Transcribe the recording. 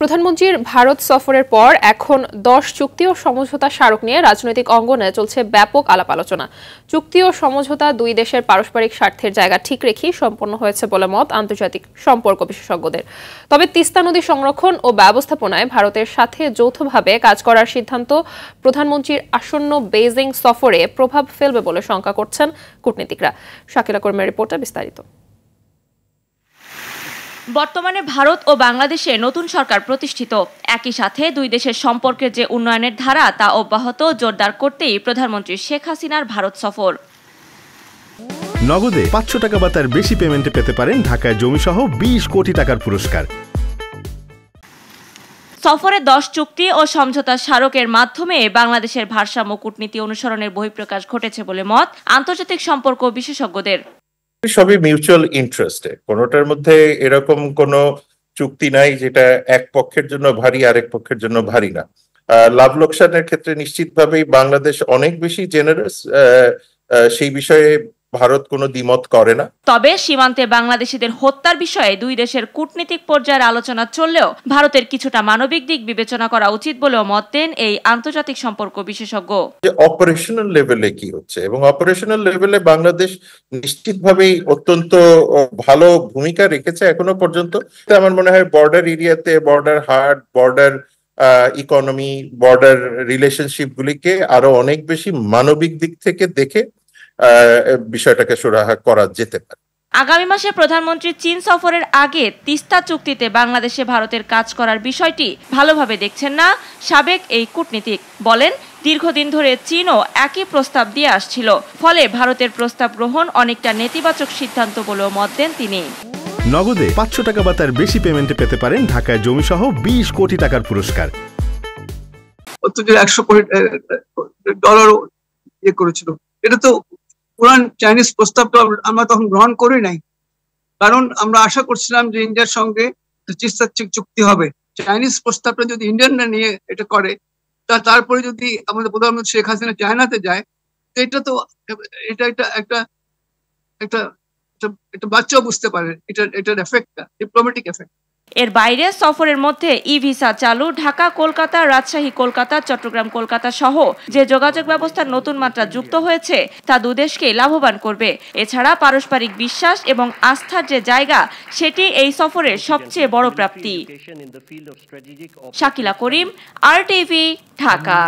প্রধানমন্ত্রীর ভারত সফরের পর এখন 10 চুক্তি ও সমঝোতা স্মারক নিয়ে রাজনৈতিক অঙ্গনে চলছে ব্যাপক আলাপ আলোচনা। চুক্তি ও সমঝোতা দুই দেশের পারস্পরিক স্বার্থের জায়গা ঠিক রেখেই সম্পন্ন হয়েছে বলে মত আন্তর্জাতিক সম্পর্ক বিশেষজ্ঞদের। তবে তিস্তা নদী সংরক্ষণ ও ব্যবস্থাপনায় ভারতের সাথে যৌথভাবে কাজ করার সিদ্ধান্ত প্রধানমন্ত্রীর আসন্ন বেইজিং সফরে প্রভাব ফেলবে বলে শঙ্কা করছেন কূটনীতিকরা। শাকিলা করিমের রিপোর্টে বিস্তারিত। বর্তমানে ভারত ও বাংলাদেশে নতুন সরকার প্রতিষ্ঠিত, একই সাথে দুই দেশের সম্পর্কের যে উন্নয়নের ধারা তা অব্যাহত জোরদার করতেই প্রধানমন্ত্রী শেখ হাসিনার ভারত সফর। নগদে 500 টাকা বা তার বেশি পেমেন্টে পেতে পারেন ঢাকায় জমিসহ 20 কোটি টাকার পুরস্কার। সফরে 10 চুক্তি ও সমঝোতা স্মারকের মাধ্যমে বাংলাদেশের ভারসাম্য কূটনীতি অনুসরণের বহিঃপ্রকাশ ঘটেছে বলে মত আন্তর্জাতিক সম্পর্ক বিশেষজ্ঞদের। সবই মিউচুয়াল ইন্টারেস্টে, কোনোটার মধ্যে এরকম কোনো চুক্তি নাই যেটা এক পক্ষের জন্য ভারী আরেক পক্ষের জন্য ভারী না। লাভ লোকসানের ক্ষেত্রে নিশ্চিতভাবেই বাংলাদেশ অনেক বেশি জেনারেস, সেই বিষয়ে ভারত কোনো দ্বিমত করে না। তবে সীমান্তে বাংলাদেশিদের হত্যার বিষয়ে দুই দেশের কূটনীতিক পর্যায়ের আলোচনা চললেও ভারতের কিছুটা মানবিক দিক বিবেচনা করা উচিত বলেও মত দেন এই আন্তর্জাতিক সম্পর্ক বিশেষজ্ঞ। অপারেশনাল লেভেলে কি হচ্ছে এবং অপারেশনাল লেভেলে বাংলাদেশ নিশ্চিতভাবেই অত্যন্ত ভালো ভূমিকা রেখেছে এখনো পর্যন্ত। আমার মনে হয় বর্ডার এরিয়াতে, border heart, border economy, border relationship গুলিকে আরো অনেক বেশি মানবিক দিক থেকে দেখে বিষয়টাকে সুরাহা করা যেতে পারে। আগামী মাসে প্রধানমন্ত্রী চীন সফরের আগে তিস্তা চুক্তিতে বাংলাদেশে ভারতের কাজ করার বিষয়টি ভালোভাবে দেখছেন না সাবেক এই কূটনীতিক। বলেন, দীর্ঘদিন ধরে চীনও একই প্রস্তাব দিয়ে আসছিল, ফলে ভারতের প্রস্তাব গ্রহণ অনেকটা নেতিবাচক সিদ্ধান্ত বলেও মত দেন তিনি। নগদে 500 টাকা বা তার বেশি পেমেন্টে পেতে পারেন ঢাকায় জমিসহ 20 কোটি টাকার পুরস্কার। 100 কোটি ডলার করেছিল। এটা তো পুরান চাইনিজ প্রস্তাবটা আমরা তখন গ্রহণ করি নাই, কারণ আমরা আশা করছিলাম যে ইন্ডিয়ার সঙ্গে তিস্তা চুক্তি হবে। চাইনিজ প্রস্তাবটা যদি ইন্ডিয়ানরা নিয়ে এটা করে, তারপরে যদি আমাদের প্রধানমন্ত্রী শেখ হাসিনা চায়নাতে যায়, তো এটা একটা বাচ্চাও বুঝতে পারে এটার এফেক্টটা, ডিপ্লোম্যাটিক এফেক্ট। এর বাইরে সফরের মধ্যে ই ভিসা চালু, ঢাকা কলকাতা, রাজশাহী কলকাতা, চট্টগ্রাম কলকাতা সহ যে যোগাযোগ ব্যবস্থার নতুন মাত্রা যুক্ত হয়েছে তা দুদেশকেই লাভবান করবে। এছাড়া পারস্পরিক বিশ্বাস এবং আস্থার যে জায়গা, সেটি এই সফরের সবচেয়ে বড় প্রাপ্তি। শাকিলা করিম, RTV, ঢাকা।